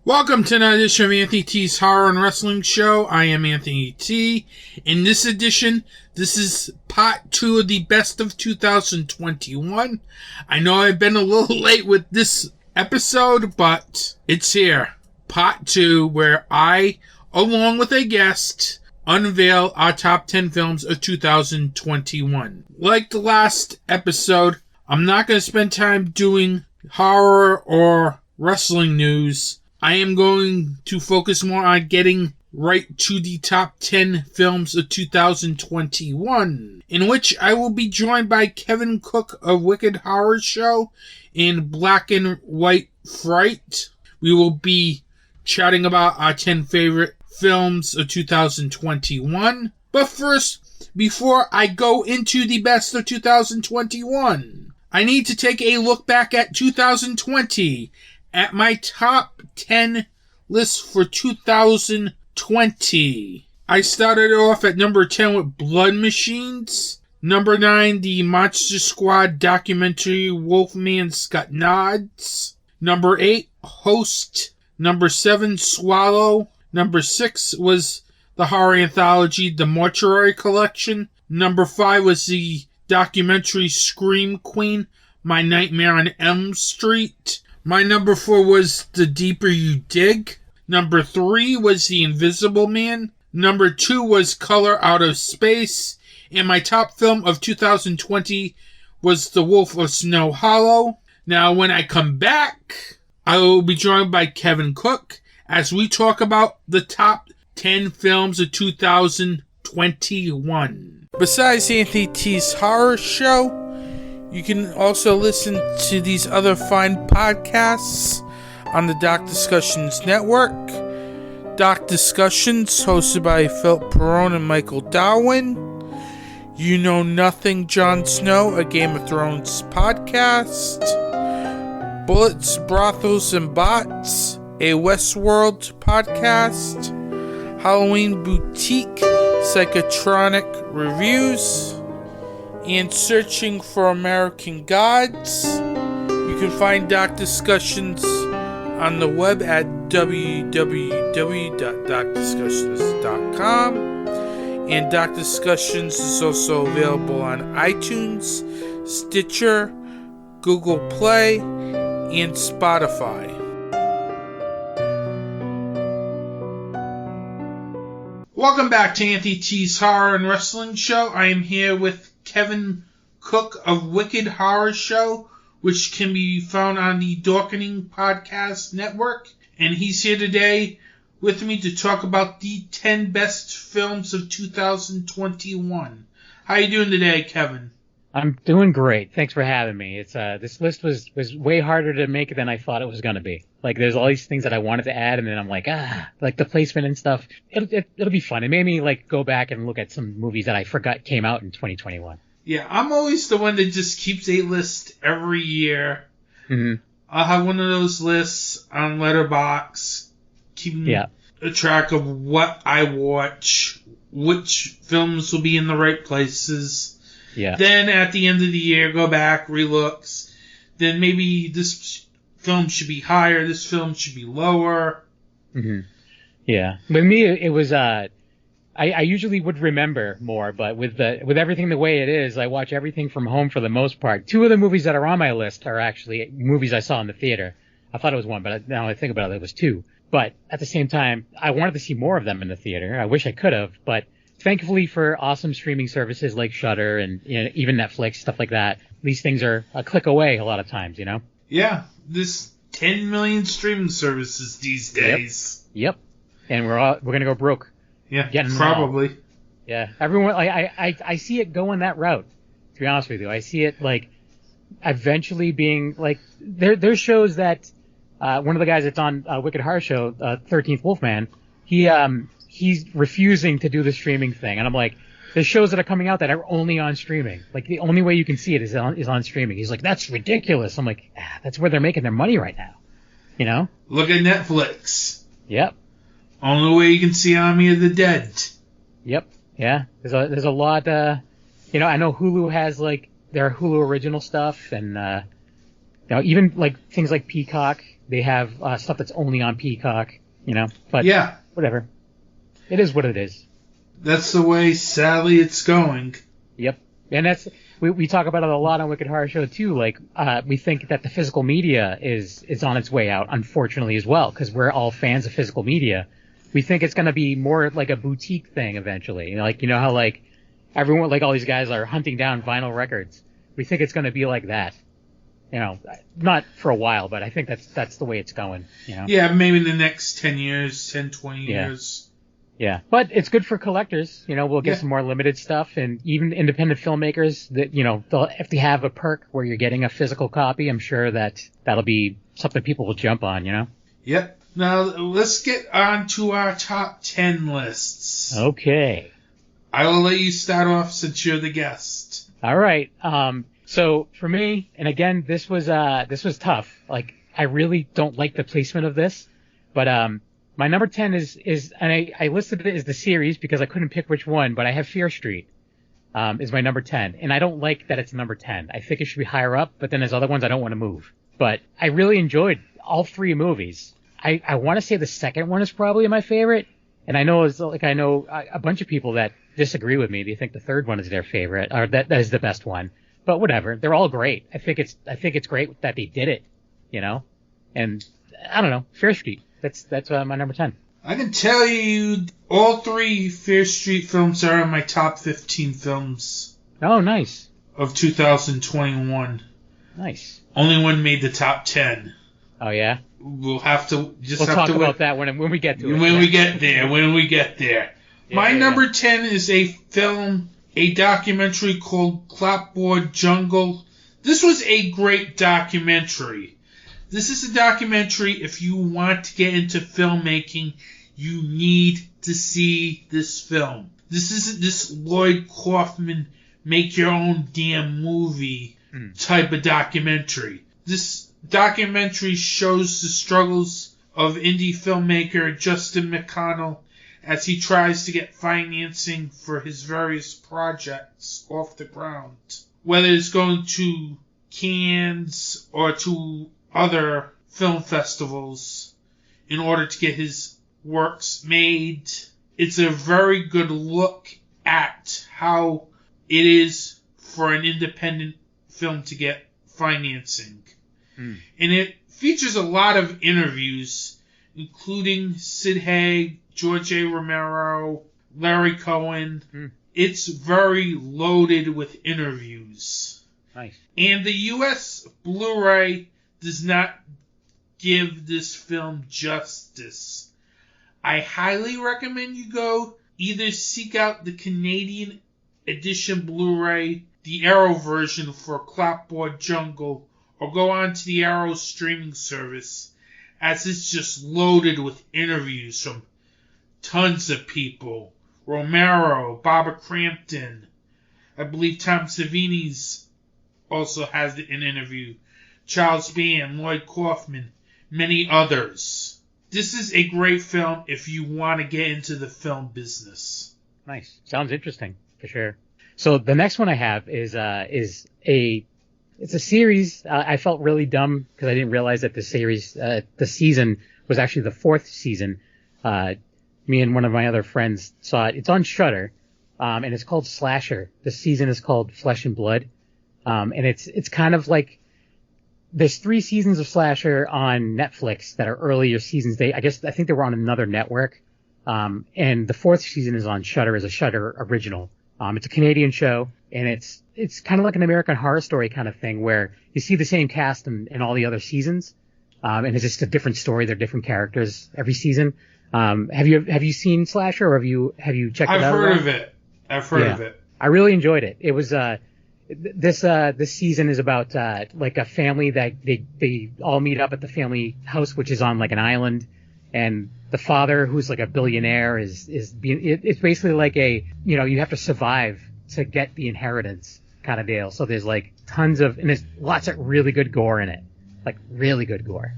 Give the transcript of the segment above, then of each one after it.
Welcome to another edition of Anthony T's Horror and Wrestling Show. I am Anthony T. In this edition, this is part 2 of the best of 2021. I know I've been a little late with this episode, but it's here. Part 2, where I, along with a guest, unveil our top 10 films of 2021. Like the last episode, I'm not going to spend time doing horror or wrestling news. I am going to focus more on getting right to the top 10 films of 2021, in which I will be joined by Kevin Crook of Wicked Horror Show and Black and White Fright. We will be chatting about our 10 favorite films of 2021. But first, before I go into the best of 2021, I need to take a look back at 2020. At my top 10 list for 2020, I started off at number 10 with Blood Machines. Number 9, the Monster Squad documentary Wolfman's Got Nods. Number 8, Host. Number 7, Swallow. Number 6 was the horror anthology The Mortuary Collection. Number 5 was the documentary Scream Queen, My Nightmare on Elm Street. My number 4 was The Deeper You Dig. Number 3 was The Invisible Man. Number 2 was Color Out of Space. And my top film of 2020 was The Wolf of Snow Hollow. Now, when I come back, I will be joined by Kevin Crook as we talk about the top 10 films of 2021. Besides Anthony T's Horror Show, you can also listen to these other fine podcasts on the Doc Discussions Network. Doc Discussions, hosted by Philip Perrone and Michael Darwin. You Know Nothing, Jon Snow, a Game of Thrones podcast. Bullets, Brothels, and Bots, a Westworld podcast. Halloween Boutique, Psychotronic Reviews. And Searching for American Gods. You can find Doc Discussions on the web at www.docdiscussions.com. And Doc Discussions is also available on iTunes, Stitcher, Google Play, and Spotify. Welcome back to Anthony T's Horror and Wrestling Show. I am here with Kevin Crook of Wicked Horror Show, which can be found on the Dorkening Podcast Network. And he's here today with me to talk about the 10 best films of 2021. How you doing today, Kevin? I'm doing great. Thanks for having me. It's this list was way harder to make than I thought it was going to be. Like, there's all these things that I wanted to add, and then I'm like, like the placement and stuff. It'll be fun. It made me like go back and look at some movies that I forgot came out in 2021. Yeah, I'm always the one that just keeps a list every year. Mm-hmm. I'll have one of those lists on Letterboxd, keeping a track of what I watch, which films will be in the right places. Yeah. Then at the end of the year, go back, relooks. Then maybe this film should be higher, this film should be lower. Mm-hmm. Yeah. With me, it was I usually would remember more, but with everything the way it is, I watch everything from home for the most part. 2 of the movies that are on my list are actually movies I saw in the theater. I thought it was 1, but now I think about it, it was 2. But at the same time, I wanted to see more of them in the theater. I wish I could have, but thankfully for awesome streaming services like Shudder and even Netflix, stuff like that, these things are a click away a lot of times, Yeah, there's 10 million streaming services these days. Yep. And we're going to go broke. Yeah, probably. Yeah, everyone. I see it going that route. To be honest with you, I see it like eventually being like there's shows that one of the guys that's on Wicked Horror Show, 13th Wolfman, he's refusing to do the streaming thing, and I'm like, there's shows that are coming out that are only on streaming. Like the only way you can see it is on streaming. He's like, that's ridiculous. I'm like, that's where they're making their money right now. Look at Netflix. Yep. Only way you can see Army of the Dead. Yep. Yeah. There's a lot. I know Hulu has like their Hulu original stuff, and Now, even like things like Peacock, they have stuff that's only on Peacock, but Yeah. whatever. It is what it is. That's the way, sadly, it's going. Yep. And we talk about it a lot on Wicked Horror Show too. Like, we think that the physical media is on its way out, unfortunately, as well, because we're all fans of physical media. We think it's going to be more like a boutique thing eventually. Like, how like everyone, like all these guys are hunting down vinyl records. We think it's going to be like that. Not for a while, but I think that's the way it's going. Yeah, maybe in the next 10 years, 10, 20 years. Yeah, but it's good for collectors. We'll get some more limited stuff, and even independent filmmakers that, if they have a perk where you're getting a physical copy, I'm sure that'll be something people will jump on, Yep. Now, let's get on to our top 10 lists. Okay. I will let you start off since you're the guest. All right. So for me, and again, this was tough. Like, I really don't like the placement of this, but my number 10 is and I listed it as the series because I couldn't pick which one, but I have Fear Street is my number 10, and I don't like that it's number 10. I think it should be higher up, but then there's other ones I don't want to move. But I really enjoyed all three movies. I want to say the second one is probably my favorite, and I know a bunch of people that disagree with me. They think the third one is their favorite, or that is the best one. But whatever, they're all great. I think it's great that they did it, And I don't know, Fear Street. That's my number 10. I can tell you, all three Fear Street films are in my top 15 films. Oh, nice. Of 2021. Nice. Only one made the top 10. Oh yeah. We'll talk about that when we get to it. When we get there. My number 10 is a documentary called Clapboard Jungle. This was a great documentary. This is a documentary, if you want to get into filmmaking, you need to see this film. This isn't this Lloyd Kaufman make your own damn movie type of documentary. This documentary shows the struggles of indie filmmaker Justin McConnell as he tries to get financing for his various projects off the ground. Whether it's going to Cannes or to other film festivals in order to get his works made. It's a very good look at how it is for an independent film to get financing. And it features a lot of interviews, including Sid Haig, George A. Romero, Larry Cohen. It's very loaded with interviews. Nice. And the U.S. Blu-ray does not give this film justice. I highly recommend you go either seek out the Canadian edition Blu-ray, the Arrow version for Clapboard Jungle, or go on to the Arrow streaming service, as it's just loaded with interviews from tons of people. Romero, Barbara Crampton, I believe Tom Savini's also has an interview. Charles Band, Lloyd Kaufman, many others. This is a great film if you want to get into the film business. Nice. Sounds interesting, for sure. So the next one I have is a series. I felt really dumb because I didn't realize that the season was actually the fourth season. Me and one of my other friends saw it. It's on Shudder, and it's called Slasher. The season is called Flesh and Blood, and it's kind of like there's 3 seasons of Slasher on Netflix that are earlier seasons. I think they were on another network, and the 4th season is on Shudder as a Shudder original. It's a Canadian show, and it's kind of like an American Horror Story kind of thing where you see the same cast in all the other seasons, and it's just a different story. They're different characters every season. Have you seen Slasher, or have you checked it out? I've heard of it. I really enjoyed it. It was this season is about like a family that they all meet up at the family house, which is on like an island, and the father, who's like a billionaire, it's basically like you have to survive to get the inheritance kind of deal. So there's like and there's lots of really good gore in it, like really good gore,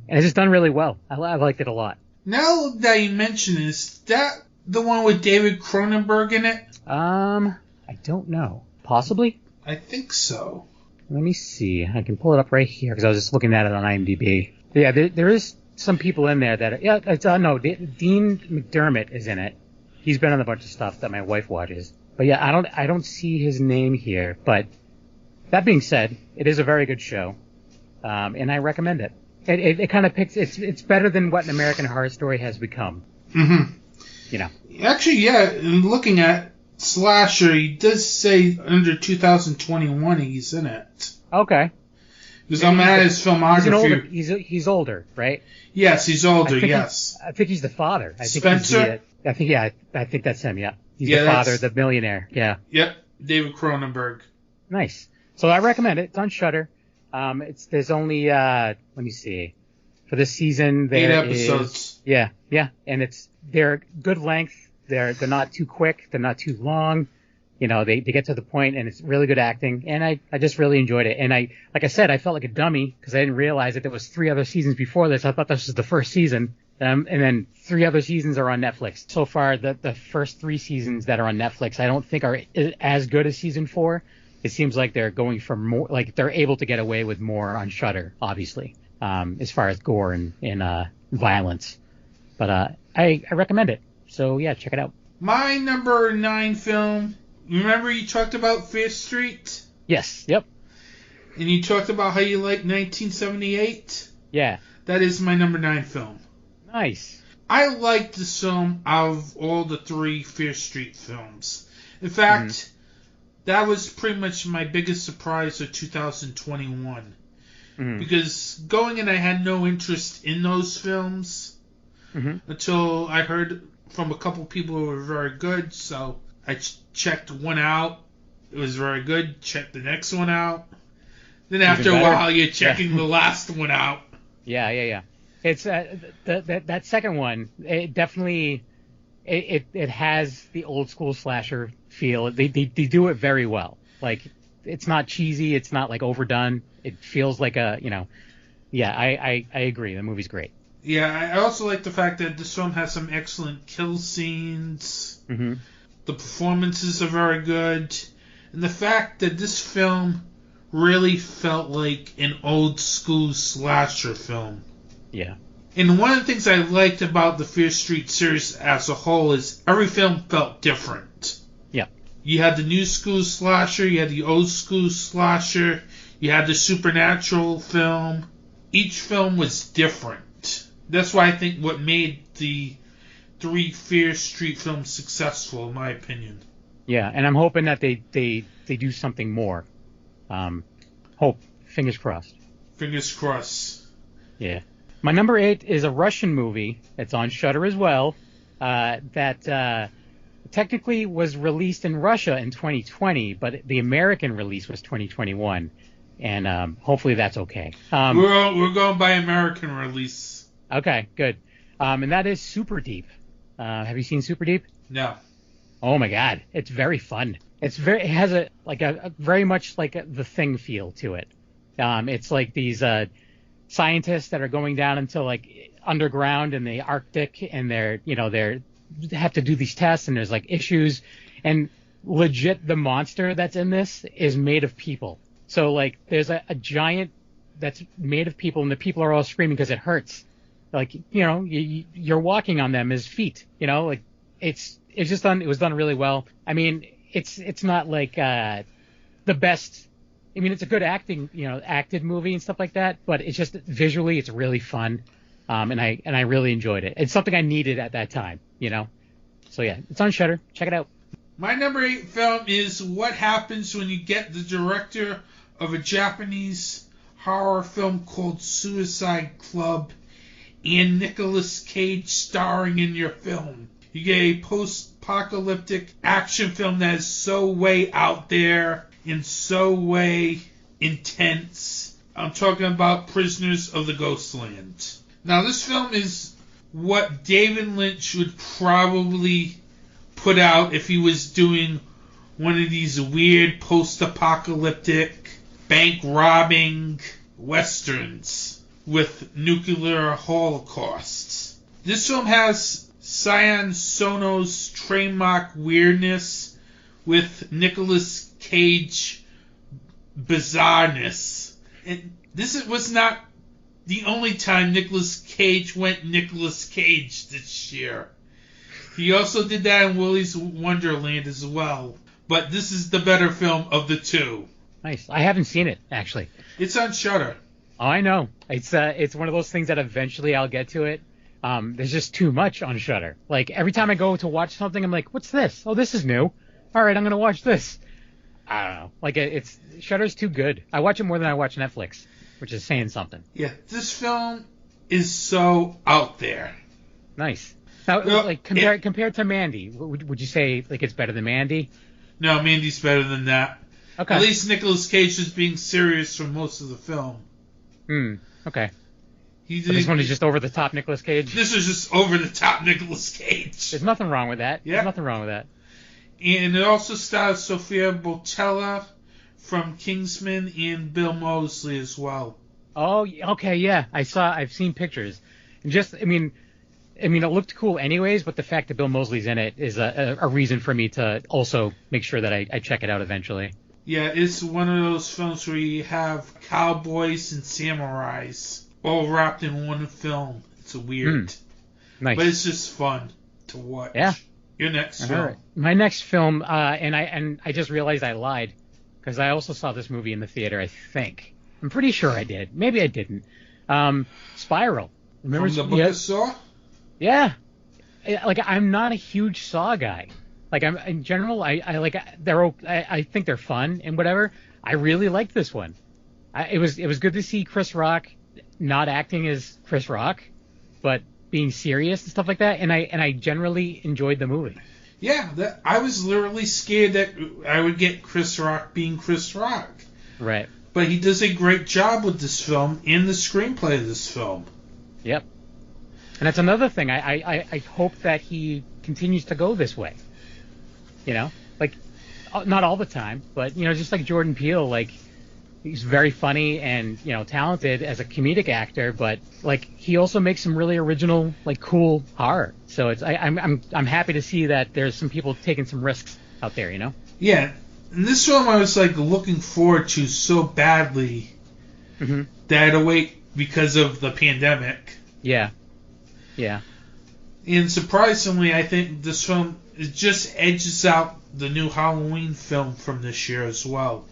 and it's just done really well. I liked it a lot. Now that you mention it, is that the one with David Cronenberg in it? I don't know. Possibly. I think so. Let me see. I can pull it up right here because I was just looking at it on IMDb. Yeah, there is some people in there that... Yeah, it's no, Dean McDermott is in it. He's been on a bunch of stuff that my wife watches. But yeah, I don't see his name here. But that being said, it is a very good show, and I recommend it. It kind of picks... It's better than what an American Horror Story has become. Mm-hmm. You know. Actually, yeah, in looking at Slasher, he does say under 2021 he's in it. Okay. Because I'm at his filmography. He's older, right? Yes, he's older, yes. I think he's the father. Spencer? I think that's him, yeah. He's the father, the millionaire, yeah. Yep, David Cronenberg. Nice. So I recommend it. It's on Shudder. There's only, let me see. For this season, there 8 episodes. Yeah, and they're good length. They're not too quick. They're not too long. You know, they get to the point, and it's really good acting. And I just really enjoyed it. And like I said, I felt like a dummy because I didn't realize that there was 3 other seasons before this. I thought this was the first season. And then 3 other seasons are on Netflix. So far, the first 3 seasons that are on Netflix, I don't think are as good as season 4. It seems like they're going for more, like they're able to get away with more on Shudder, obviously, as far as gore and violence. But I recommend it. So yeah, check it out. My number 9 film. Remember you talked about Fear Street? Yes. Yep. And you talked about how you like 1978? Yeah. That is my number 9 film. Nice. I liked this film out of all the 3 Fear Street films. In fact, that was pretty much my biggest surprise of 2021. Because going in, I had no interest in those films until I heard from a couple people who were very good. So I checked one out. It was very good. Checked the next one out. Then after a while, you're checking the last one out. Yeah. It's that second one. It definitely it has the old school slasher feel. They do it very well. Like it's not cheesy. It's not like overdone. It feels like a Yeah, I agree. The movie's great. Yeah, I also like the fact that this film has some excellent kill scenes. The performances are very good, and the fact that this film really felt like an old school slasher film. Yeah. And one of the things I liked about the Fear Street series as a whole is every film felt different. Yeah. You had the new school slasher, you had the old school slasher, you had the supernatural film. Each film was different. That's why I think what made the 3 Fear Street films successful, in my opinion. Yeah, and I'm hoping that they do something more. Fingers crossed. Fingers crossed. Yeah. My number 8 is a Russian movie. It's on Shudder as well. That technically was released in Russia in 2020, but the American release was 2021, and hopefully that's okay. We're going by American release. Okay, good. And that is Super Deep. Have you seen Super Deep? No. Oh my God, it's very fun. It has a very much like The Thing feel to it. It's like these scientists that are going down into like underground in the Arctic, and they have to do these tests, and there's like issues, and legit the monster that's in this is made of people. So like there's a giant that's made of people, and the people are all screaming because it hurts. Like you're walking on them as feet. Like it's just done. It was done really well. I mean, it's not like the best. I mean, it's a good acted movie and stuff like that, but it's just visually, it's really fun, and I really enjoyed it. It's something I needed at that time, So yeah, it's on Shudder. Check it out. My number 8 film is What Happens When You Get the Director of a Japanese horror film called Suicide Club and Nicolas Cage starring in your film. You get a post-apocalyptic action film that is so way out there and so way intense. I'm talking about Prisoners of the Ghostland. Now, this film is what David Lynch would probably put out if he was doing one of these weird post-apocalyptic bank-robbing westerns with nuclear holocausts. This film has Sion Sono's trademark weirdness with Nicolas Cage bizarreness. And this was not the only time Nicolas Cage went Nicolas Cage this year. He also did that in Willy's Wonderland as well. But this is the better film of the two. Nice. I haven't seen it, actually. It's on Shudder. Oh, I know. It's one of those things that eventually I'll get to it. There's just too much on Shudder. Like, every time I go to watch something, I'm like, what's this? Oh, this is new. All right, I'm going to watch this. I don't know. Like, Shudder's too good. I watch it more than I watch Netflix, which is saying something. Yeah, this film is so out there. Nice. Now, like, compared to Mandy, would you say, like, it's better than Mandy? No, Mandy's better than that. Okay. At least Nicolas Cage is being serious for most of the film. Okay. This one is just over the top Nicolas Cage? This is just over the top Nicolas Cage. There's nothing wrong with that. Yeah. There's nothing wrong with that. And it also stars Sophia Boutella from Kingsman and Bill Moseley as well. Oh, okay, yeah. I've seen pictures. And just, I mean, it looked cool anyways, but the fact that Bill Moseley's in it is a reason for me to also make sure that I check it out eventually. Yeah, it's one of those films where you have cowboys and samurais all wrapped in one film. It's weird. Nice. But it's just fun to watch. Yeah. Your next film. Right. My next film, and I just realized I lied, because I also saw this movie in the theater, I think. I'm pretty sure I did. Maybe I didn't. Spiral. Remember From the Book of Saw? Yeah. Like, I'm not a huge Saw guy. Like, I'm in general, I think they're fun and whatever. I really liked this one. It was good to see Chris Rock not acting as Chris Rock, but being serious and stuff like that. And I generally enjoyed the movie. Yeah, I was literally scared that I would get Chris Rock being Chris Rock. Right. But he does a great job with this film and the screenplay of this film. Yep. And that's another thing. I hope that he continues to go this way. You know, like, not all the time, but, you know, just like Jordan Peele, like, he's very funny and, you know, talented as a comedic actor, but, like, he also makes some really original, like, cool horror. So I'm happy to see that there's some people taking some risks out there, you know? Yeah. And this film I was, like, looking forward to so badly that I had to wait because of the pandemic. Yeah. Yeah. And surprisingly, I think this film, it just edges out the new Halloween film from this year as well.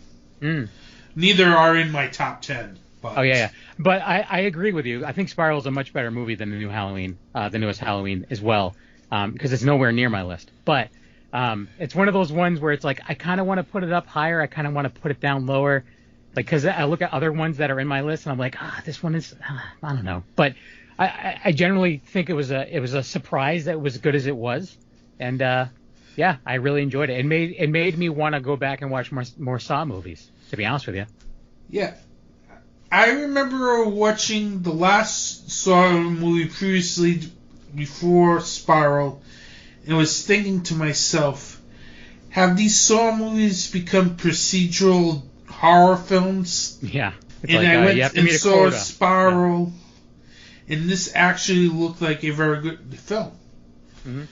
Neither are in my top 10. But. Oh, yeah. But I agree with you. I think Spiral is a much better movie than the new Halloween, the newest Halloween as well, because it's nowhere near my list. But it's one of those ones where it's like, I kind of want to put it up higher. I kind of want to put it down lower. Like, because I look at other ones that are in my list, and I'm like, this one is, I don't know. But I generally think it was a surprise that it was as good as it was. And, yeah, I really enjoyed it. It made me want to go back and watch more Saw movies, to be honest with you. Yeah. I remember watching the last Saw movie previously, before Spiral, and was thinking to myself, have these Saw movies become procedural horror films? Yeah. And like, I went and saw Spiral, and this actually looked like a very good film. Mm-hmm.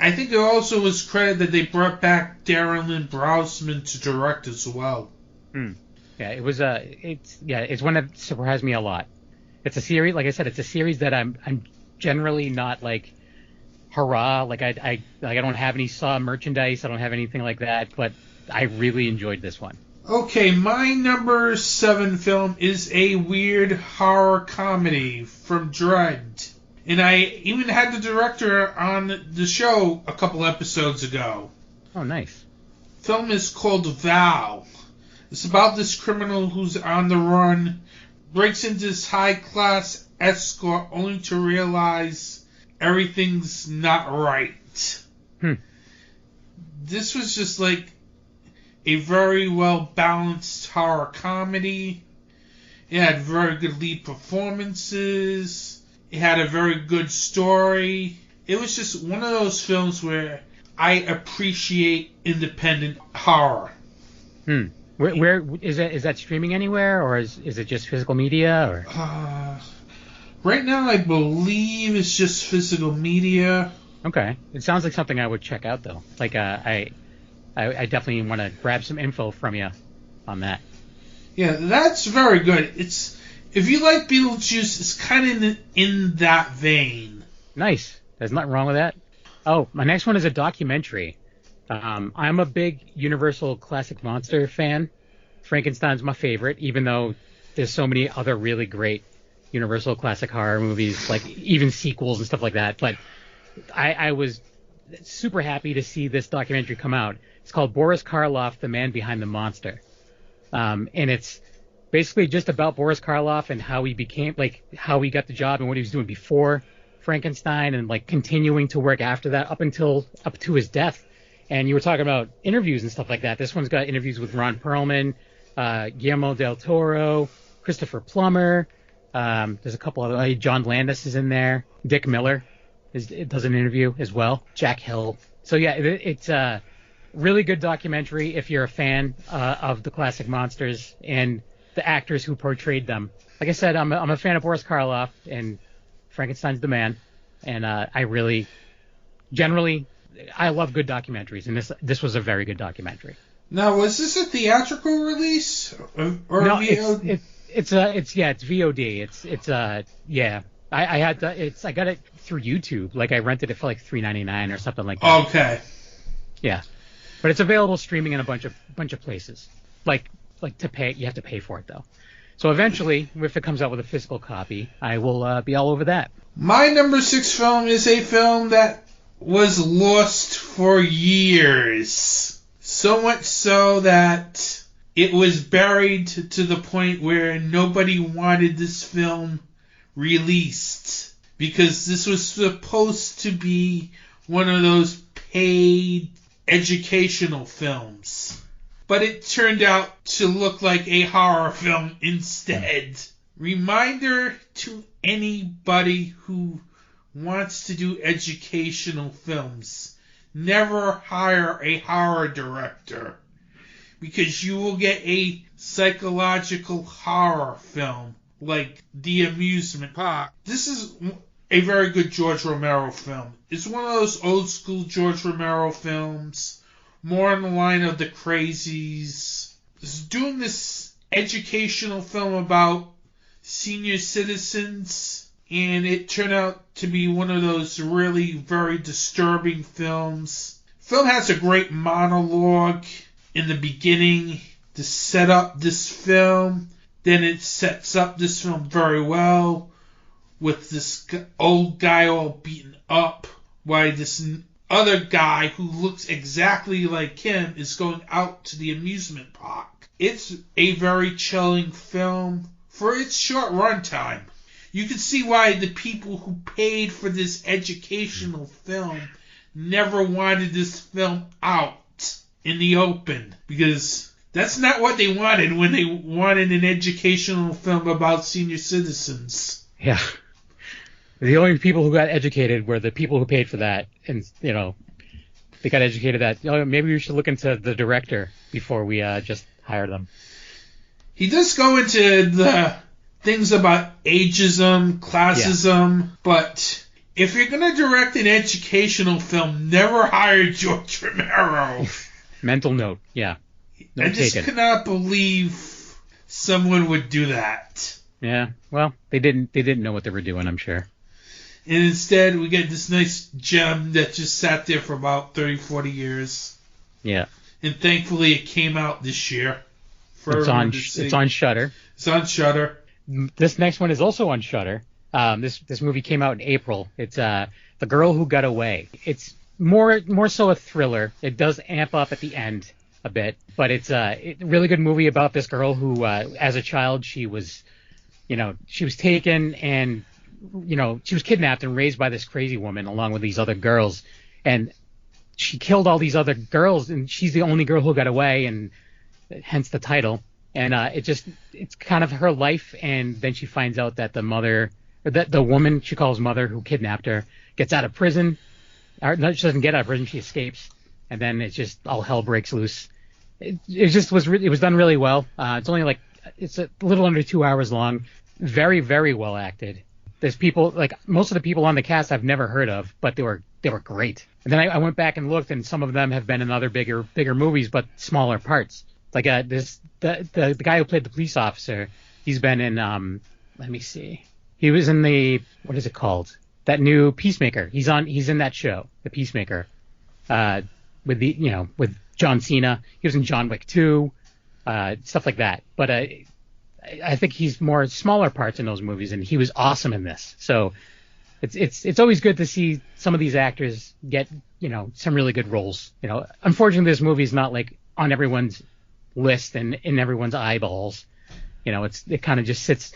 I think it also was credit that they brought back Darren Lynn Bousman to direct as well. Yeah, it was it's one that surprised me a lot. It's a series, like I said, it's a series that I'm generally not like hurrah, like I don't have any Saw merchandise, I don't have anything like that, but I really enjoyed this one. Okay, my number 7 film is a weird horror comedy from Dread. And I even had the director on the show a couple episodes ago. Oh, nice. The film is called Val. It's about this criminal who's on the run, breaks into this high-class escort only to realize everything's not right. This was just like a very well-balanced horror comedy. It had very good lead performances. It had a very good story. It was just one of those films where I appreciate independent horror. Where is that streaming anywhere, or is it just physical media? Or right now, I believe it's just physical media. Okay, it sounds like something I would check out though. Like I definitely want to grab some info from you on that. Yeah, that's very good. If you like Beetlejuice, it's kind of in that vein. Nice. There's nothing wrong with that. Oh, my next one is a documentary. I'm a big Universal Classic Monster fan. Frankenstein's my favorite, even though there's so many other really great Universal Classic horror movies, like even sequels and stuff like that. But I was super happy to see this documentary come out. It's called Boris Karloff, the Man Behind the Monster. And it's basically just about Boris Karloff and how he became, like, how he got the job and what he was doing before Frankenstein and, like, continuing to work after that up to his death. And you were talking about interviews and stuff like that. This one's got interviews with Ron Perlman, Guillermo del Toro, Christopher Plummer. There's a couple other, John Landis is in there. Dick Miller does an interview as well. Jack Hill. So yeah, it's a really good documentary if you're a fan of the classic monsters and the actors who portrayed them. Like I said, I'm a fan of Boris Karloff and Frankenstein's the Man, and I really, generally, I love good documentaries, and this was a very good documentary. Now, was this a theatrical release or no? VOD? It's VOD. I got it through YouTube. Like I rented it for like $3.99 or something like that. Okay. Yeah, but it's available streaming in a bunch of places. Like to pay, you have to pay for it though. So eventually, if it comes out with a physical copy, I will be all over that. My number 6 film is a film that was lost for years. So much so that it was buried to the point where nobody wanted this film released. Because this was supposed to be one of those paid educational films. But it turned out to look like a horror film instead. Reminder to anybody who wants to do educational films: never hire a horror director, because you will get a psychological horror film like The Amusement Park. This is a very good George Romero film. It's one of those old school George Romero films, more on the line of The Crazies. It's doing this educational film about senior citizens, and it turned out to be one of those really very disturbing films. The film has a great monologue in the beginning to set up this film. Then it sets up this film very well with this old guy all beaten up while this other guy who looks exactly like him is going out to the amusement park. It's a very chilling film for its short runtime. You can see why the people who paid for this educational film never wanted this film out in the open, because that's not what they wanted when they wanted an educational film about senior citizens. Yeah. The only people who got educated were the people who paid for that. And, they got educated that, maybe we should look into the director before we just hire them. He does go into the things about ageism, classism, but if you're going to direct an educational film, never hire George Romero. Mental note, yeah. I just cannot believe someone would do that. Yeah, well, they didn't know what they were doing, I'm sure. And instead, we get this nice gem that just sat there for about 30, 40 years. Yeah. And thankfully, it came out this year. It's on Shudder. It's on Shudder. This next one is also on Shudder. This movie came out in April. It's The Girl Who Got Away. It's more so a thriller. It does amp up at the end a bit, but it's a really good movie about this girl who, as a child, she was taken and, she was kidnapped and raised by this crazy woman along with these other girls, and she killed all these other girls, and she's the only girl who got away, and hence the title. And it's kind of her life, and then she finds out that the woman she calls mother who kidnapped her gets out of prison. Or, no, she doesn't get out of prison, she escapes, and then it's just all hell breaks loose. It was done really well. It's a little under 2 hours long. Very, very well acted. There's people, like most of the people on the cast I've never heard of, but they were great. And then I went back and looked, and some of them have been in other bigger movies, but smaller parts. Like the guy who played the police officer, he's been in let me see. He was in the, what is it called? That new Peacemaker. He's in that show, The Peacemaker. With John Cena. He was in John Wick 2, stuff like that. But I think he's more smaller parts in those movies, and he was awesome in this. So it's always good to see some of these actors get, some really good roles. Unfortunately, this movie is not like on everyone's list and in everyone's eyeballs. It kind of just sits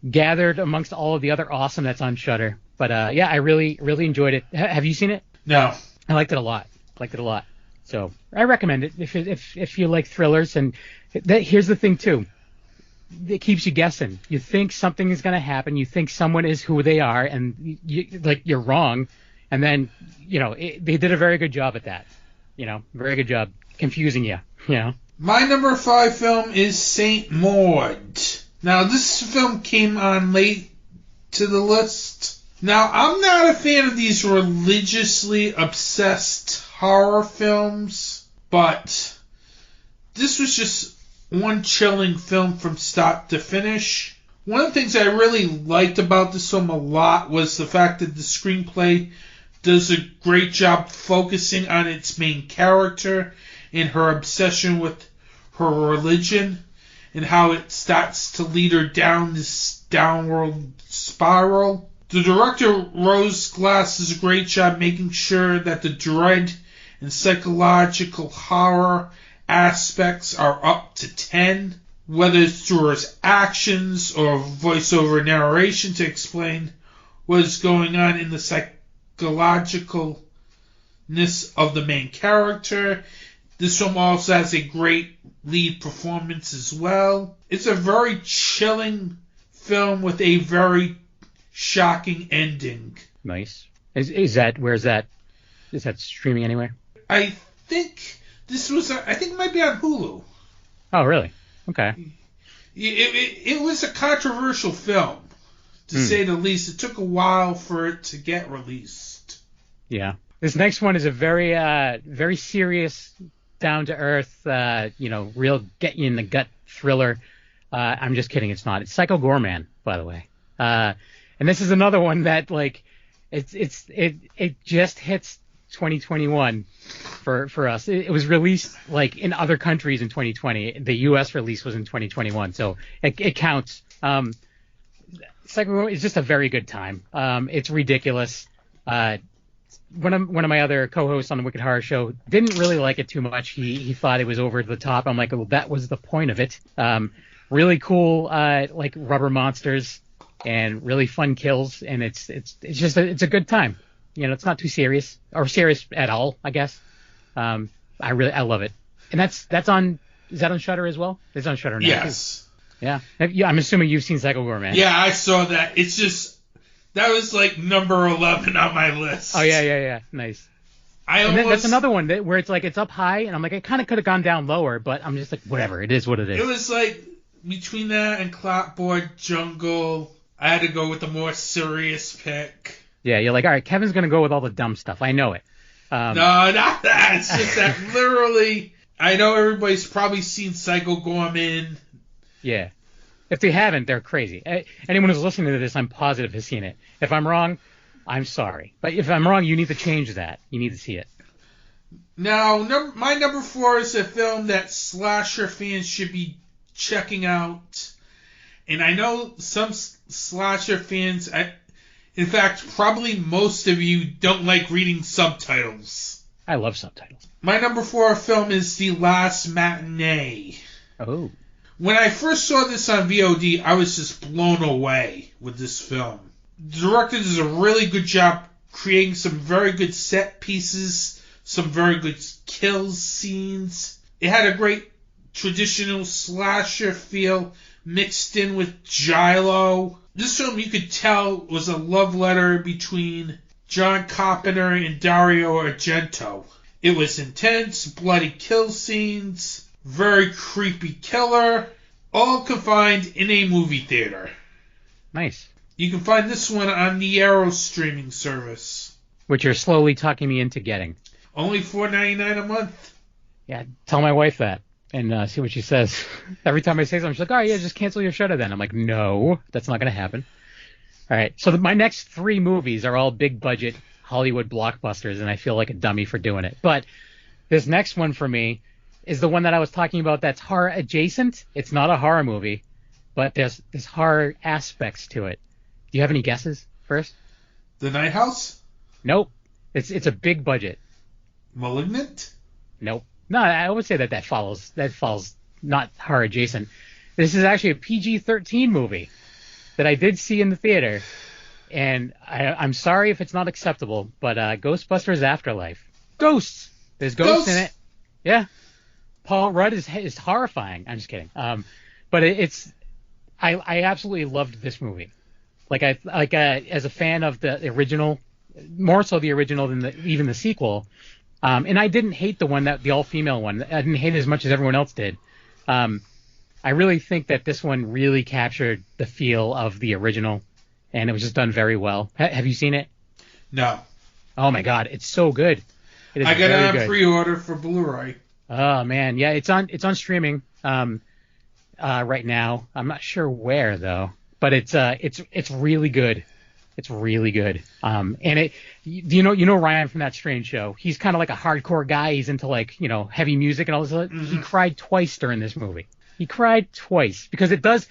gathered amongst all of the other awesome that's on Shudder. But yeah, I really, really enjoyed it. Have you seen it? No. I liked it a lot. So I recommend it if you like thrillers. And here's the thing too. It keeps you guessing. You think something is going to happen. You think someone is who they are, and you're wrong. And then they did a very good job at that. Very good job confusing you. My number 5 film is Saint Maud. Now, this film came on late to the list. Now, I'm not a fan of these religiously obsessed horror films, but this was just one chilling film from start to finish. One of the things I really liked about this film a lot was the fact that the screenplay does a great job focusing on its main character and her obsession with her religion, and how it starts to lead her down this downward spiral. The director, Rose Glass, does a great job making sure that the dread and psychological horror aspects are up to 10, whether it's through her actions or voiceover narration to explain what is going on in the psychologicalness of the main character. This film also has a great lead performance as well. It's a very chilling film with a very shocking ending. Nice. Is that streaming anywhere? I think it might be on Hulu. Oh, really? Okay. It was a controversial film, to say the least. It took a while for it to get released. Yeah. This next one is a very, very serious, down-to-earth, real get-you-in-the-gut thriller. I'm just kidding. It's not. It's Psycho Goreman, by the way. And this is another one that, it just hits 2021 for us. It was released, in other countries in 2020. The U.S. release was in 2021, so it counts. Psycho Goreman is just a very good time. It's ridiculous. One of my other co-hosts on the Wicked Horror Show didn't really like it too much. He thought it was over the top. I'm like, well, that was the point of it. Really cool, rubber monsters and really fun kills, and it's just it's a good time. It's not too serious or serious at all, I guess. I love it, and that's on. Is that on Shudder as well? It's on Shudder now. Yes. Too. Yeah. I'm assuming you've seen Psycho Goreman. Yeah, I saw that. It's just. That was number 11 on my list. Oh, yeah. Nice. That's another one where it's up high, and I'm like, it kind of could have gone down lower, but I'm just like, whatever. It is what it is. It was between that and Clapboard Jungle, I had to go with the more serious pick. Yeah, you're like, all right, Kevin's going to go with all the dumb stuff. I know it. No, not that. It's just that literally, I know everybody's probably seen Psycho Goreman. Yeah. If they haven't, they're crazy. Anyone who's listening to this, I'm positive has seen it. If I'm wrong, I'm sorry. But if I'm wrong, you need to change that. You need to see it. Now, my number 4 is a film that slasher fans should be checking out. And I know some slasher fans, in fact, probably most of you don't like reading subtitles. I love subtitles. My number 4 film is The Last Matinee. Oh. When I first saw this on VOD, I was just blown away with this film. The director does a really good job creating some very good set pieces, some very good kill scenes. It had a great traditional slasher feel mixed in with giallo. This film, you could tell, was a love letter between John Carpenter and Dario Argento. It was intense, bloody kill scenes, very creepy killer, all confined in a movie theater. Nice. You can find this one on the Arrow streaming service. Which you're slowly talking me into getting. Only $4.99 a month. Yeah, tell my wife that. and see what she says. Every time I say something, she's like, "Oh yeah, just cancel your shutter then." I'm like, "No, that's not going to happen." All right, so my next 3 movies are all big budget Hollywood blockbusters, and I feel like a dummy for doing it. But this next one for me is the one that I was talking about that's horror adjacent. It's not a horror movie, but there's horror aspects to it. Do you have any guesses first? The Night House? Nope. It's a big budget. Malignant? Nope. No, I would say that follows not horror adjacent. This is actually a PG-13 movie that I did see in the theater, and I'm sorry if it's not acceptable, but Ghostbusters Afterlife. Ghosts! There's ghosts in it. Yeah. Paul Rudd is horrifying. I'm just kidding. But I absolutely loved this movie. As a fan of the original, more so the original than even the sequel. And I didn't hate the all-female one. I didn't hate it as much as everyone else did. I really think that this one really captured the feel of the original, and it was just done very well. Have you seen it? No. Oh my God, it's so good. It is I got it on good. pre-order for Blu-ray. Oh man, yeah, it's on streaming right now. I'm not sure where though, but it's really good. It's really good. And you know Ryan from That Strange Show. He's kind of like a hardcore guy. He's into heavy music and all this. Mm-hmm. He cried twice during this movie. He cried twice because it does,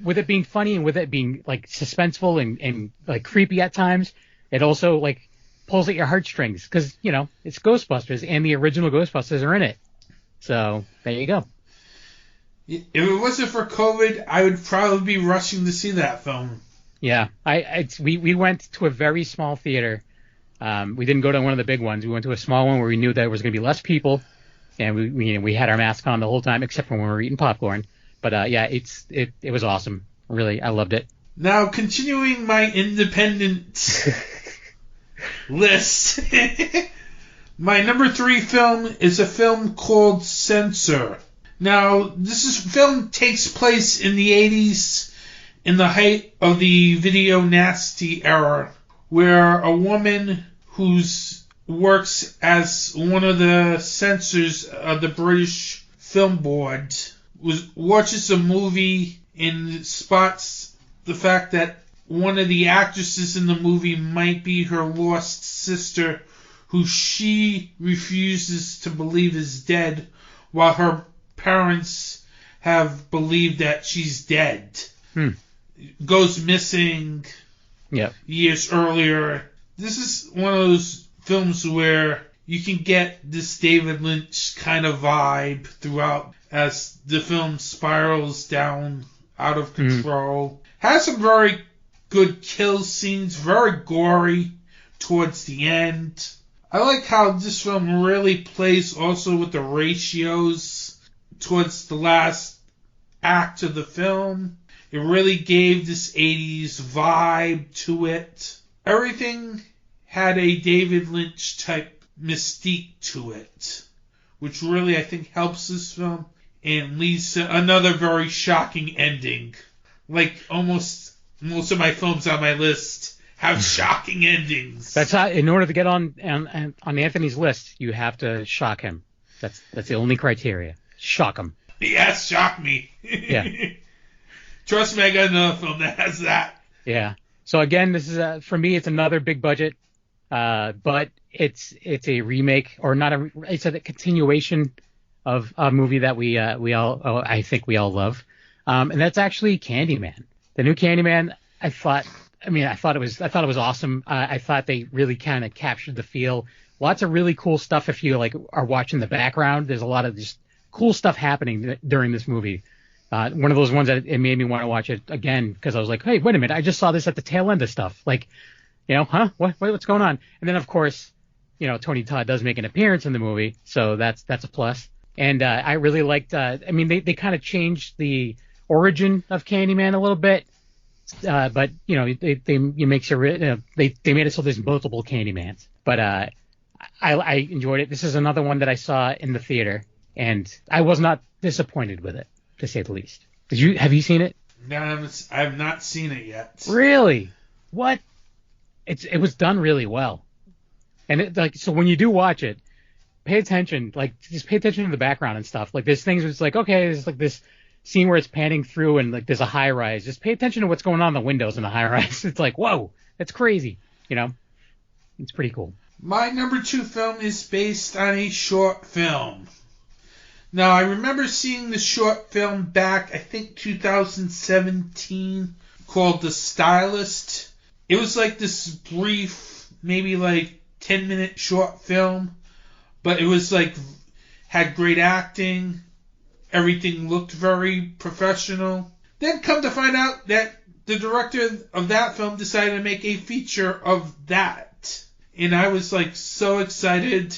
with it being funny and with it being like suspenseful and like creepy at times. It also like pulls at your heartstrings because it's Ghostbusters and the original Ghostbusters are in it. So there you go. If it wasn't for COVID, I would probably be rushing to see that film. Yeah, we went to a very small theater. We didn't go to one of the big ones. We went to a small one where we knew that there was going to be less people, and we had our mask on the whole time except for when we were eating popcorn. But yeah, it was awesome. Really, I loved it. Now, continuing my independent list, my number 3 film is a film called Censor. Now, film takes place in the 80s, in the height of the video nasty era, where a woman who works as one of the censors of the British Film Board watches a movie and spots the fact that one of the actresses in the movie might be her lost sister, who she refuses to believe is dead, while her parents have believed that she's dead. Goes missing years earlier. This is one of those films where you can get this David Lynch kind of vibe throughout as the film spirals down out of control. Has some very good kill scenes, very gory towards the end. I like how this film really plays also with the ratios towards the last act of the film. It really gave this 80s vibe to it. Everything had a David Lynch type mystique to it, which really I think helps this film and leads to another very shocking ending. Like almost most of my films on my list have shocking endings. That's how, in order to get on Anthony's list, you have to shock him. That's the only criteria. Shock him. Yes, shock me. Yeah. Trust me, I got another film that has that. Yeah. So again, this is for me, it's another big budget, but it's a remake or not it's a continuation of a movie that I think we all love, and that's actually Candyman. The new Candyman. I thought it was awesome. I thought they really kind of captured the feel. Lots of really cool stuff. If you are watching the background, there's a lot of just cool stuff happening during this movie. One of those ones that it made me want to watch it again because I was like, hey, wait a minute, I just saw this at the tail end of stuff. What's going on? And then of course, Tony Todd does make an appearance in the movie, so that's a plus. And I really liked. They kind of changed the origin of Candyman a little bit, but they made it so there's multiple Candymans. But I enjoyed it. This is another one that I saw in the theater, and I was not disappointed with it, to say the least. Have you seen it? No, I've not seen it yet. Really? What? It was done really well. And so when you do watch it, pay attention. Like, just pay attention to the background and stuff. Like, there's things where it's like, okay, there's like this scene where it's panning through and like there's a high rise. Just pay attention to what's going on in the windows in the high rise. It's like, whoa, that's crazy. You know, it's pretty cool. My number 2 film is based on a short film. Now, I remember seeing the short film back, I think 2017, called The Stylist. It was like this brief, maybe like 10-minute short film, but it was like, had great acting, everything looked very professional. Then come to find out that the director of that film decided to make a feature of that. And I was like so excited.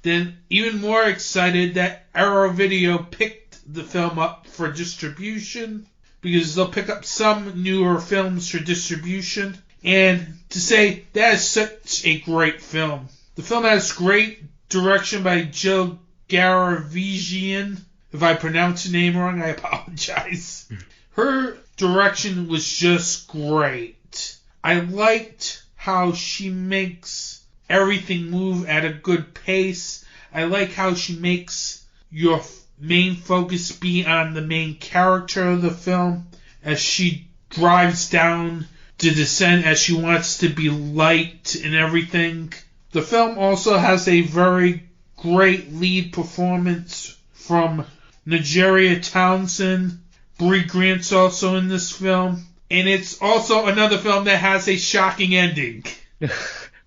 Then even more excited that Arrow Video picked the film up for distribution, because they'll pick up some newer films for distribution. And to say that is such a great film. The film has great direction by Jill Garavigian. If I pronounce the name wrong, I apologize. Her direction was just great. I liked how she makes everything move at a good pace. I like how she makes your main focus be on the main character of the film as she drives down the descent, as she wants to be light and everything. The film also has a very great lead performance from Nigeria Townsend. Bree Grant's also in this film. And it's also another film that has a shocking ending.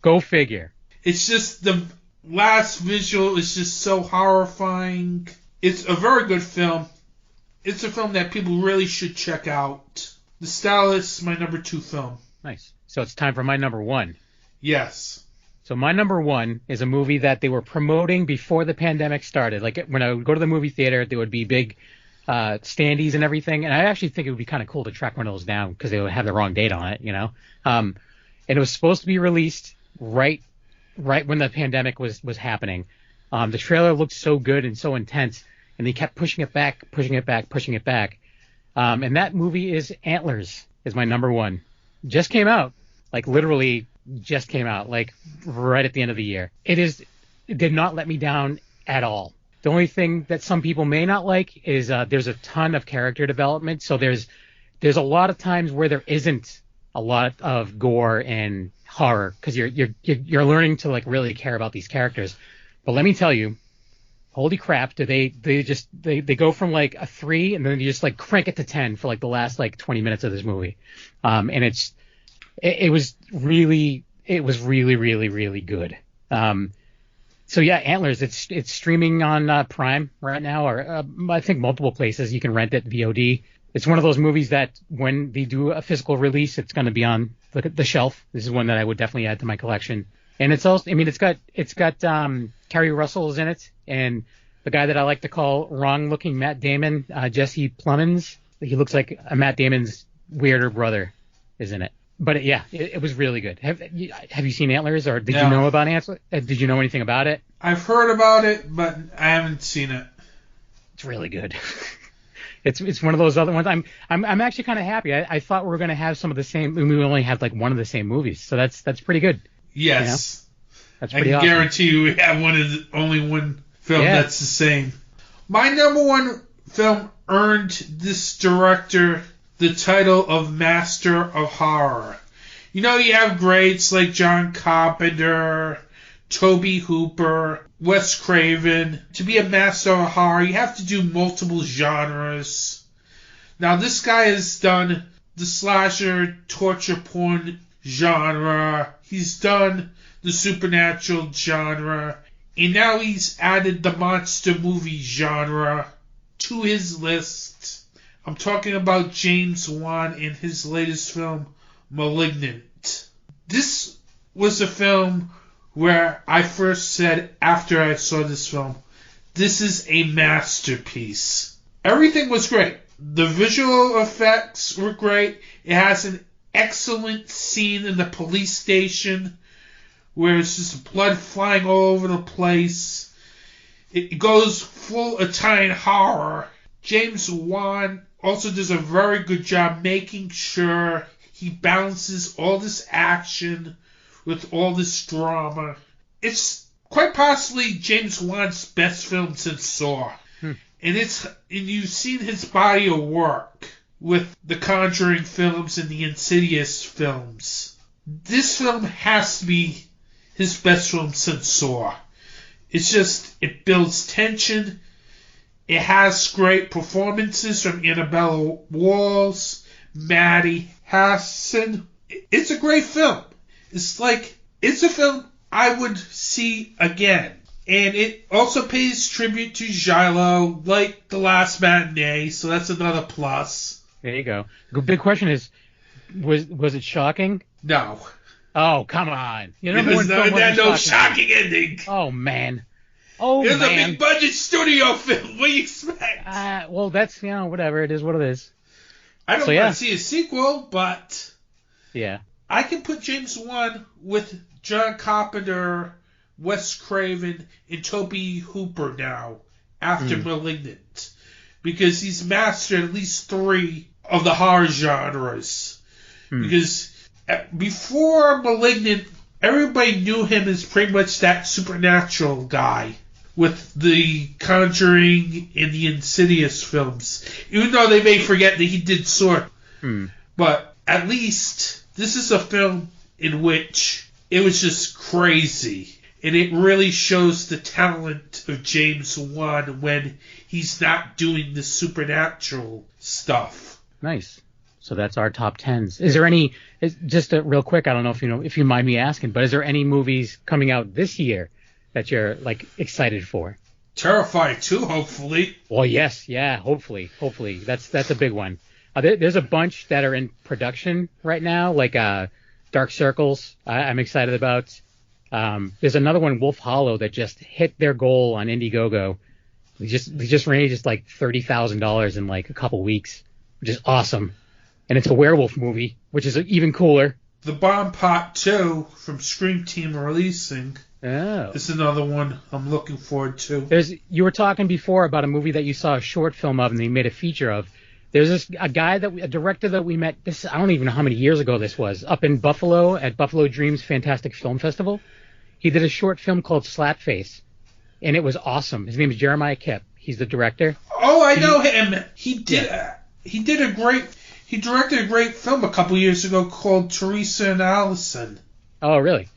Go figure. It's just the last visual is just so horrifying. It's a very good film. It's a film that people really should check out. The Stylist is my number 2 film. Nice. So it's time for my number 1. Yes. So my number 1 is a movie that they were promoting before the pandemic started. Like, when I would go to the movie theater, there would be big standees and everything. And I actually think it would be kind of cool to track one of those down because they would have the wrong date on it, you know. And it was supposed to be released right when the pandemic was happening. The trailer looked so good and so intense, and they kept pushing it back. And that movie is Antlers, is my number 1. Just came out, like literally just came out, like right at the end of the year. It did not let me down at all. The only thing that some people may not like is there's a ton of character development. So there's a lot of times where there isn't a lot of gore and horror because you're learning to like really care about these characters. But let me tell you, holy crap, do they go from like a 3 and then you just like crank it to 10 for like the last like 20 minutes of this movie. And it was really really good. So yeah, Antlers, it's streaming on Prime right now, or I think multiple places you can rent it VOD. It's one of those movies that when they do a physical release, it's going to be on the shelf. This is one that I would definitely add to my collection. And it's also, I mean, it's got Kerry Russell's in it, and the guy that I like to call wrong-looking Matt Damon, Jesse Plemons. He looks like Matt Damon's weirder brother is in it. But it was really good. Have you seen Antlers, or did you know about Antlers? Did you know anything about it? I've heard about it, but I haven't seen it. It's really good. It's one of those other ones. I'm actually kind of happy. I thought we were going to have some of the same. We only had like one of the same movies, so that's pretty good. Yes, you know? That's pretty awesome. I can guarantee you we have only one film that's the same. My number 1 film earned this director the title of Master of Horror. You know, you have greats like John Carpenter, Tobe Hooper, Wes Craven. To be a master of horror, you have to do multiple genres. Now, this guy has done the slasher torture porn genre. He's done the supernatural genre. And now he's added the monster movie genre to his list. I'm talking about James Wan in his latest film, Malignant. This was a film where I first said, after I saw this film, this is a masterpiece. Everything was great. The visual effects were great. It has an excellent scene in the police station where it's just blood flying all over the place. It goes full Italian horror. James Wan also does a very good job making sure he balances all this action with all this drama. It's quite possibly James Wan's best film since Saw. And you've seen his body of work with the Conjuring films and the Insidious films. This film has to be his best film since Saw. It's just, it builds tension. It has great performances from Annabella Walls, Maddie Hassan. It's a great film. It's a film I would see again. And it also pays tribute to Shiloh, like The Last Matinee, so that's another plus. There you go. The big question is, was it shocking? No. Oh, come on. You know, it was no shocking ending. Oh, man. It was a big budget studio film. What do you expect? Well, that's, whatever. It is what it is. I don't want to see a sequel, but yeah, I can put James Wan with John Carpenter, Wes Craven, and Tobe Hooper now after Malignant, because he's mastered at least 3 of the horror genres. Because before Malignant, everybody knew him as pretty much that supernatural guy with the Conjuring and the Insidious films, even though they may forget that he did Saw. But at least this is a film in which it was just crazy. And it really shows the talent of James Wan when he's not doing the supernatural stuff. Nice. So that's our top 10s. Is there any, just real quick, I don't know if you mind me asking, but is there any movies coming out this year that you're excited for? Terrified 2, hopefully. Well, yes, yeah, hopefully. That's a big one. There's a bunch that are in production right now, like Dark Circles. I'm excited about. There's another one, Wolf Hollow, that just hit their goal on Indiegogo. They just raised $30,000 in a couple weeks, which is awesome. And it's a werewolf movie, which is even cooler. The Bomb Pot 2 from Scream Team are releasing. Oh. It's another one I'm looking forward to. You were talking before about a movie that you saw a short film of and they made a feature of. There's a director that we met, I don't even know how many years ago this was, up in Buffalo at Buffalo Dreams Fantastic Film Festival. He did a short film called Slapface, and it was awesome. His name is Jeremiah Kipp. He's the director. Oh, I know him. He directed a great film a couple years ago called Teresa and Allison. Oh, really?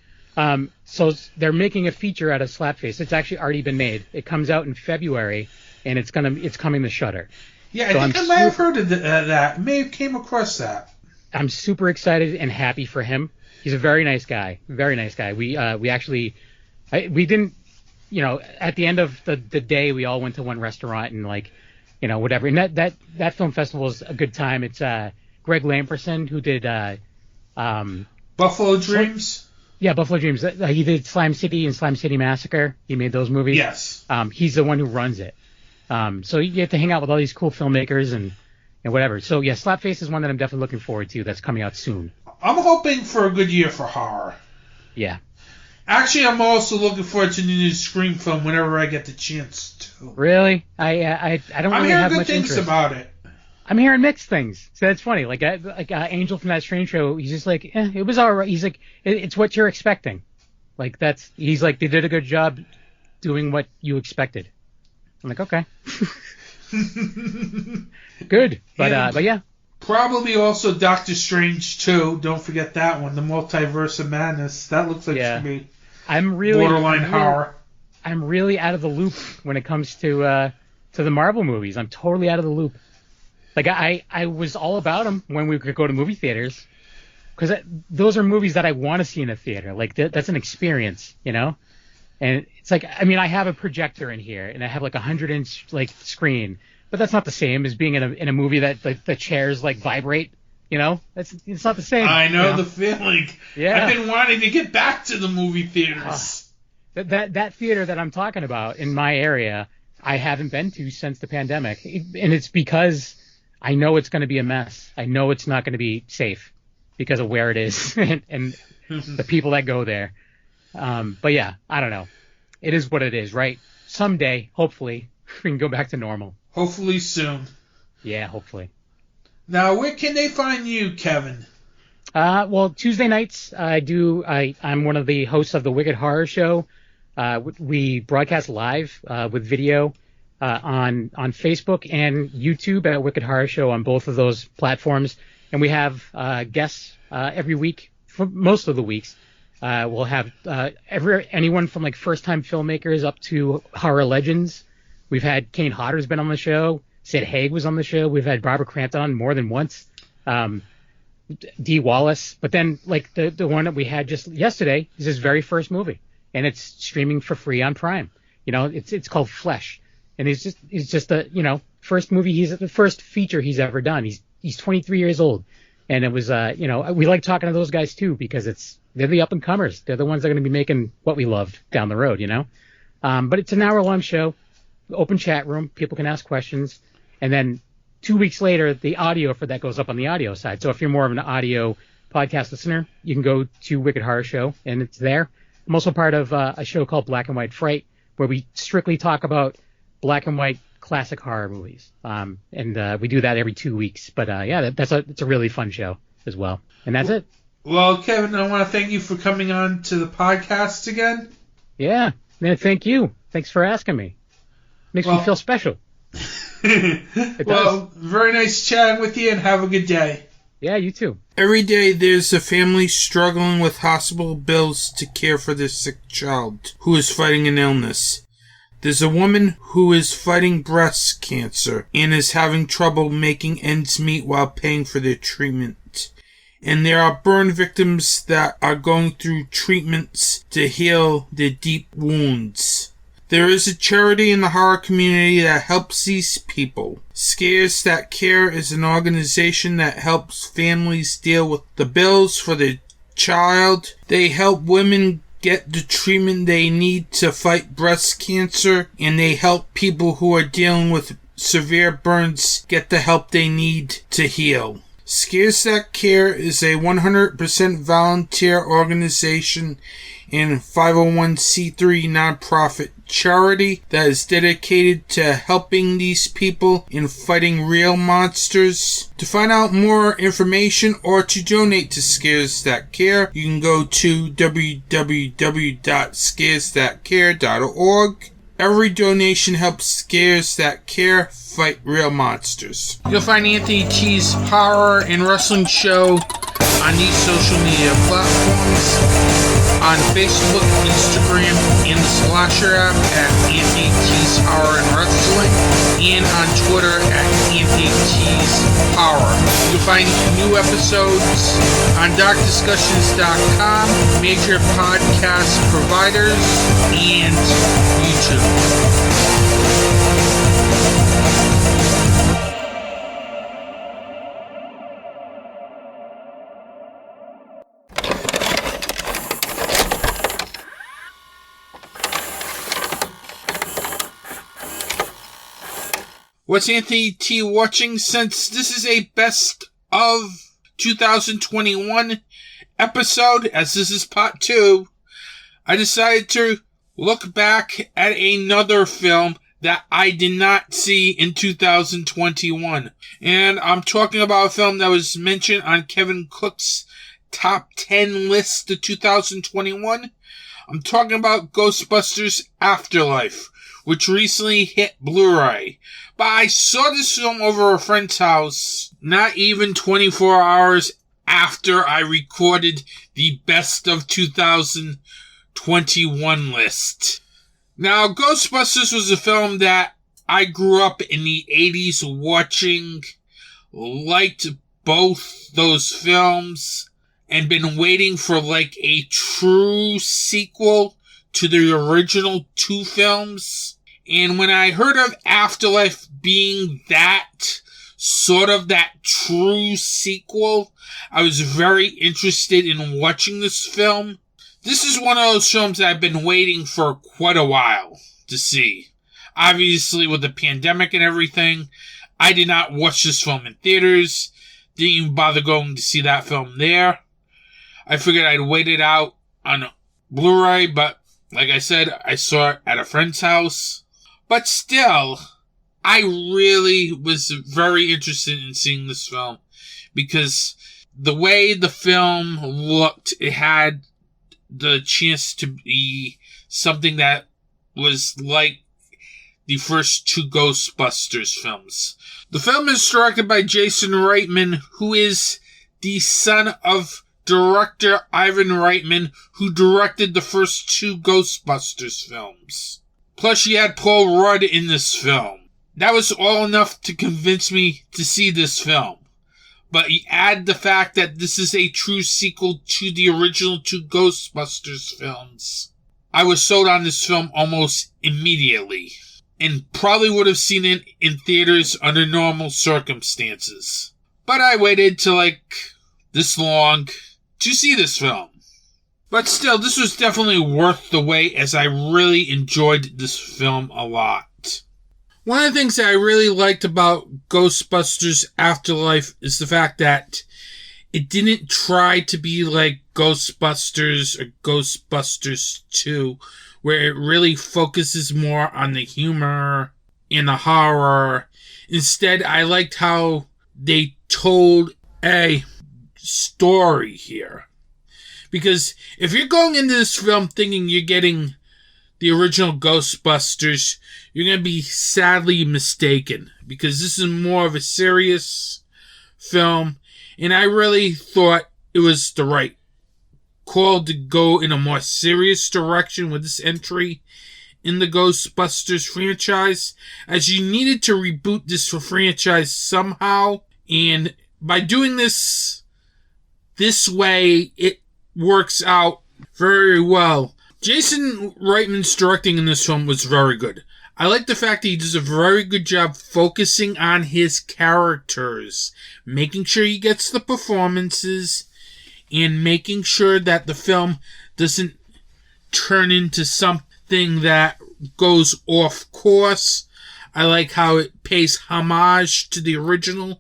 So they're making a feature out of Slapface. It's actually already been made. It comes out in February, and it's coming to Shudder. Yeah, I think I might have heard of that. May have came across that. I'm super excited and happy for him. He's a very nice guy. Very nice guy. We didn't, at the end of the day, we all went to one restaurant and whatever. And that film festival is a good time. It's Greg Lamperson who did Buffalo Dreams. Yeah, Buffalo Dreams. He did Slime City and Slime City Massacre. He made those movies. Yes. He's the one who runs it. So you get to hang out with all these cool filmmakers and whatever. So yeah, Slapface is one that I'm definitely looking forward to. That's coming out soon. I'm hoping for a good year for horror. Yeah. Actually, I'm also looking forward to the new Scream film whenever I get the chance to. Really? I don't really have much interest. I'm hearing good things about it. I'm hearing mixed things. So that's funny. Angel from That Strange Show, he's just it was all right. He's like, it's what you're expecting. He's like, they did a good job doing what you expected. I'm like, okay. Good. But yeah. Probably also Doctor Strange 2. Don't forget that one. The Multiverse of Madness. That looks like it's going to be borderline horror. I'm really out of the loop when it comes to the Marvel movies. I'm totally out of the loop. I was all about them when we could go to movie theaters. Because those are movies that I want to see in a theater. That's an experience, And it's I have a projector in here, and I have 100-inch screen. But that's not the same as being in a movie that the chairs vibrate. It's not the same. I know the feeling. Yeah. I've been wanting to get back to the movie theaters. That theater that I'm talking about in my area, I haven't been to since the pandemic, and it's because I know it's going to be a mess. I know it's not going to be safe because of where it is and the people that go there. But yeah, I don't know. It is what it is, right? Someday, hopefully, we can go back to normal. Hopefully soon. Yeah, hopefully. Now, where can they find you, Kevin? Well, Tuesday nights, I'm one of the hosts of the Wicked Horror Show. We broadcast live with video on Facebook and YouTube at Wicked Horror Show on both of those platforms. And we have guests every week for most of the weeks. We'll have anyone from like first-time filmmakers up to horror legends. We've had Kane Hodder's been on the show. Sid Haig was on the show. We've had Barbara Crampton on more than once. Dee Wallace. But then like the one that we had just yesterday is his very first movie, and it's streaming for free on Prime. You know, it's called Flesh, and it's just the first movie the first feature he's ever done. He's 23 years old, and it was we like talking to those guys too because they're the up and comers. They're the ones that are going to be making what we love down the road. But it's an hour-long show, open chat room. People can ask questions, and then 2 weeks later, the audio for that goes up on the audio side. So if you're more of an audio podcast listener, you can go to Wicked Horror Show, and it's there. I'm also part of a show called Black and White Fright, where we strictly talk about black and white classic horror movies. And we do that every 2 weeks. But it's a really fun show as well. And that's it. Well, Kevin, I want to thank you for coming on to the podcast again. Yeah, man, thank you. Thanks for asking me. Makes me feel special. Well, very nice chatting with you, and have a good day. Yeah, you too. Every day there's a family struggling with hospital bills to care for their sick child who is fighting an illness. There's a woman who is fighting breast cancer and is having trouble making ends meet while paying for their treatment. And there are burn victims that are going through treatments to heal their deep wounds. There is a charity in the horror community that helps these people. Scares That Care is an organization that helps families deal with the bills for their child. They help women get the treatment they need to fight breast cancer, and they help people who are dealing with severe burns get the help they need to heal. Scares That Care is a 100% volunteer organization and 501c3 nonprofit charity that is dedicated to helping these people in fighting real monsters. To find out more information or to donate to Scares That Care, you can go to www.scaresthatcare.org. Every donation helps Scares That Care fight real monsters. You'll find Anthony T's horror and wrestling show on these social media platforms. On Facebook, Instagram, and the Slasher app at Anthony T's Horror and Wrestling, and on Twitter at Anthony T's Horror. You'll find new episodes on DarkDiscussions.com, major podcast providers, and YouTube. What's Anthony T watching? Since this is a best of 2021 episode, as this is part 2, I decided to look back at another film that I did not see in 2021. And I'm talking about a film that was mentioned on Kevin Crook's top 10 list of 2021. I'm talking about Ghostbusters Afterlife, which recently hit Blu-ray. But I saw this film over a friend's house not even 24 hours after I recorded the best of 2021 list. Now, Ghostbusters was a film that I grew up in the 80s watching, liked both those films, and been waiting for like a true sequel to the original 2 films. And when I heard of Afterlife being that true sequel, I was very interested in watching this film. This is one of those films that I've been waiting for quite a while to see. Obviously, with the pandemic and everything, I did not watch this film in theaters. Didn't even bother going to see that film there. I figured I'd wait it out on Blu-ray, but like I said, I saw it at a friend's house. But still, I really was very interested in seeing this film because the way the film looked, it had the chance to be something that was like the first two Ghostbusters films. The film is directed by Jason Reitman, who is the son of director Ivan Reitman, who directed the first two Ghostbusters films. Plus, you had Paul Rudd in this film. That was all enough to convince me to see this film. But you add the fact that this is a true sequel to the original two Ghostbusters films. I was sold on this film almost immediately, and probably would have seen it in theaters under normal circumstances. But I waited till this long to see this film. But still, this was definitely worth the wait, as I really enjoyed this film a lot. One of the things that I really liked about Ghostbusters Afterlife is the fact that it didn't try to be like Ghostbusters or Ghostbusters 2, where it really focuses more on the humor and the horror. Instead, I liked how they told a story here. Because if you're going into this film thinking you're getting the original Ghostbusters, you're going to be sadly mistaken. Because this is more of a serious film. And I really thought it was the right call to go in a more serious direction with this entry in the Ghostbusters franchise, as you needed to reboot this franchise somehow. And by doing this way, it works out very well. Jason Reitman's directing in this film was very good. I like the fact that he does a very good job focusing on his characters, making sure he gets the performances, and making sure that the film doesn't turn into something that goes off course. I like how it pays homage to the original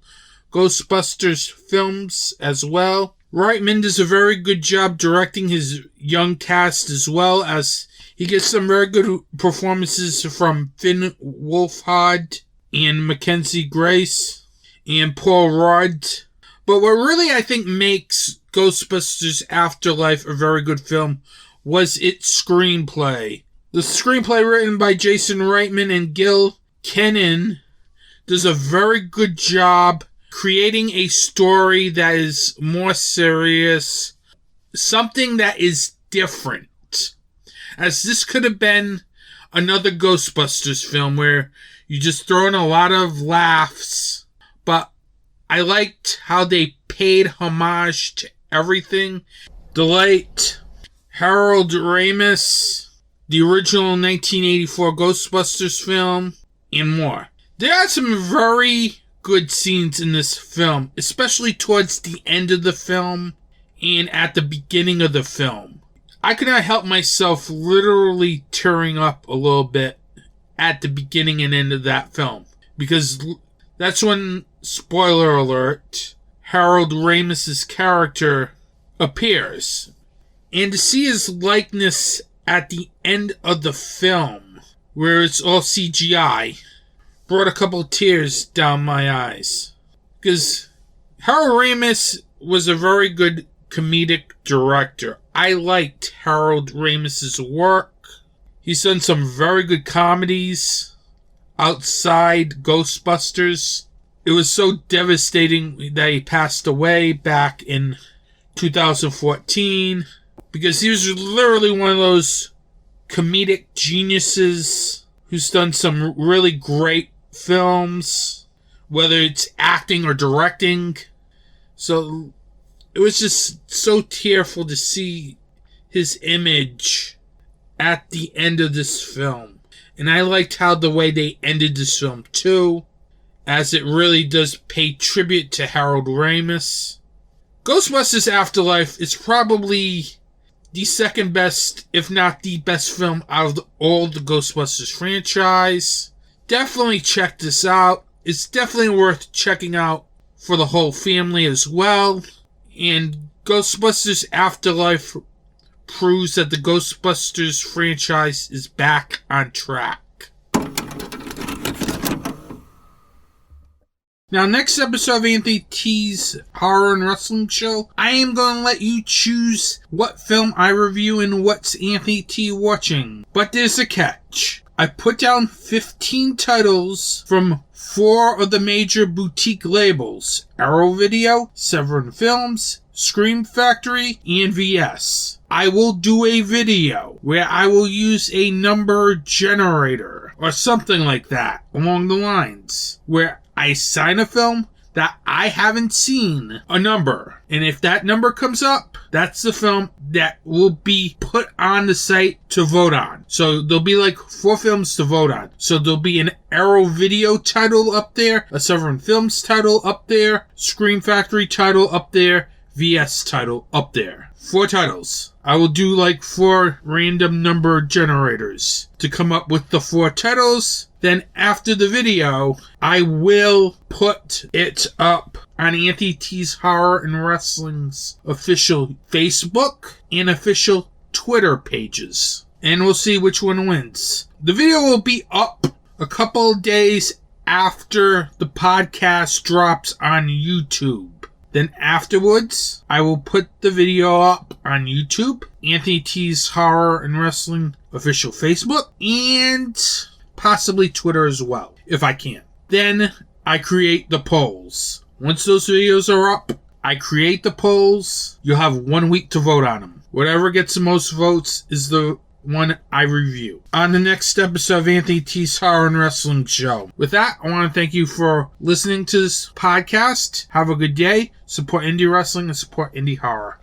Ghostbusters films as well. Reitman does a very good job directing his young cast, as well as he gets some very good performances from Finn Wolfhard and Mackenzie Grace and Paul Rudd. But what really I think makes Ghostbusters Afterlife a very good film was its screenplay. The screenplay, written by Jason Reitman and Gil Kenan, does a very good job creating a story that is more serious, something that is different. As this could have been another Ghostbusters film where you just throw in a lot of laughs, but I liked how they paid homage to everything. The late Harold Ramis, the original 1984 Ghostbusters film, and more. There are some very good scenes in this film, especially towards the end of the film and at the beginning of the film. I could not help myself literally tearing up a little bit at the beginning and end of that film, because that's when, spoiler alert, Harold Ramis's character appears. And to see his likeness at the end of the film, where it's all CGI, brought a couple tears down my eyes. Because Harold Ramis was a very good comedic director. I liked Harold Ramis's work. He's done some very good comedies outside Ghostbusters. It was so devastating that he passed away back in 2014, because he was literally one of those comedic geniuses who's done some really great films, whether it's acting or directing. So it was just so tearful to see his image at the end of this film. And I liked how the way they ended this film too, as it really does pay tribute to Harold Ramis. Ghostbusters Afterlife is probably the second best, if not the best film out of all the Ghostbusters franchise. Definitely check this out. It's definitely worth checking out for the whole family as well. And Ghostbusters Afterlife proves that the Ghostbusters franchise is back on track. Now, next episode of Anthony T's Horror and Wrestling Show, I am going to let you choose what film I review and what's Anthony T watching. But there's a catch. I put down 15 titles from 4 of the major boutique labels: Arrow Video, Severin Films, Scream Factory, and VS. I will do a video where I will use a number generator or something like that along the lines where I assign a film that I haven't seen a number. And if that number comes up, that's the film that will be put on the site to vote on. So there'll be like 4 films to vote on. So there'll be an Arrow Video title up there, a Severin Films title up there, Scream Factory title up there, VS title up there. 4 titles. I will do like 4 random number generators to come up with the 4 titles. Then after the video, I will put it up on Anthony T's Horror and Wrestling's official Facebook and official Twitter pages. And we'll see which one wins. The video will be up a couple of days after the podcast drops on YouTube. Then afterwards, I will put the video up on YouTube, Anthony T's Horror and Wrestling official Facebook, and possibly Twitter as well, if I can. Then I create the polls. Once those videos are up, I create the polls. You'll have 1 week to vote on them. Whatever gets the most votes is the one I review on the next episode of Anthony T's Horror and Wrestling Show. With that, I want to thank you for listening to this podcast. Have a good day. Support indie wrestling and support indie horror.